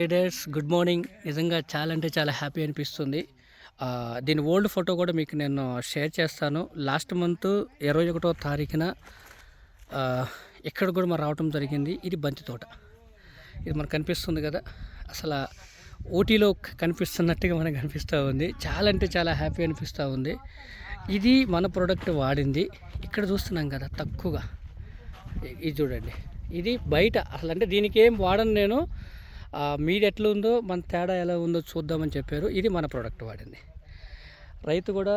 Leaders good morning. నిజంగా చాలా అంటే చాలా హ్యాపీ అనిపిస్తుంది. దీని ఓల్డ్ ఫోటో కూడా మీకు నేను షేర్ చేస్తాను. లాస్ట్ మంత్ 21వ తారీఖున ఇక్కడ కూడా మనం రావటం జరిగింది. ఇది బంతి తోట. ఇది మనకు కనిపిస్తుంది కదా, అసలు ఊటీలో కనిపిస్తున్నట్టుగా మనకు కనిపిస్తూ ఉంది. చాలా అంటే చాలా హ్యాపీ అనిపిస్తూ ఉంది. ఇది మన ప్రోడక్ట్ వాడింది. ఇక్కడ చూస్తున్నాం కదా తక్కువగా, ఇది చూడండి. ఇది బయట అసలు అంటే దీనికి ఏం వాడను నేను. మీది ఎట్లా ఉందో మన తేడా ఎలా ఉందో చూద్దామని చెప్పారు. ఇది మన ప్రోడక్ట్ వాడింది. రైతు కూడా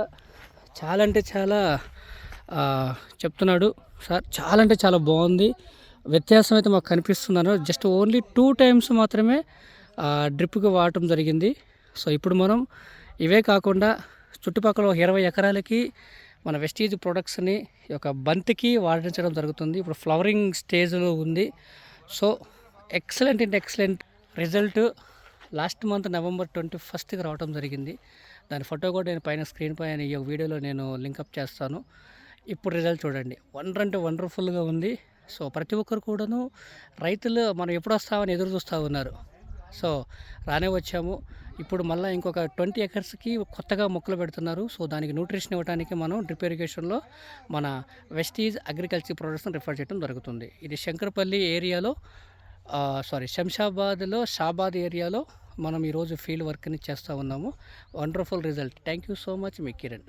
చాలా అంటే చాలా చెప్తున్నాడు, సార్ చాలా అంటే చాలా బాగుంది, వ్యత్యాసం అయితే మాకు కనిపిస్తున్నాను. జస్ట్ ఓన్లీ 2 times మాత్రమే డ్రిప్కి వాడటం జరిగింది. సో ఇప్పుడు మనం ఇవే కాకుండా చుట్టుపక్కల 20 ఎకరాలకి మన వెస్టీజ్ ప్రొడక్ట్స్ని ఒక బంతికి వాడించడం జరుగుతుంది. ఇప్పుడు ఫ్లవరింగ్ స్టేజ్లో ఉంది. సో ఎక్సలెంట్ అంటే excellent result last month November 21కి రావడం జరిగింది. దాని ఫోటో కూడా నేను పైన స్క్రీన్ పైన ఈ వీడియోలో నేను లింకప్ చేస్తాను. ఇప్పుడు రిజల్ట్ చూడండి, అంటే వండర్ఫుల్గా ఉంది. సో ప్రతి ఒక్కరు కూడాను రైతులు మనం ఎప్పుడు వస్తామని ఎదురు చూస్తూ ఉన్నారు. సో రానే వచ్చాము. ఇప్పుడు మళ్ళీ ఇంకొక 20 ఎకర్స్కి కొత్తగా మొక్కలు పెడుతున్నారు. సో దానికి న్యూట్రిషన్ ఇవ్వడానికి మనం డ్రిప్ ఇరిగేషన్లో మన వెస్టీజ్ అగ్రికల్చర్ ప్రొడక్ట్స్ని రిఫర్ చేయడం జరుగుతుంది. ఇది శంకరపల్లి ఏరియాలో శంషాబాద్లో షాబాద్ ఏరియాలో మనం ఈరోజు ఫీల్డ్ వర్క్ని చేస్తూ ఉన్నాము. Wonderful result. Thank you so much me Kiran.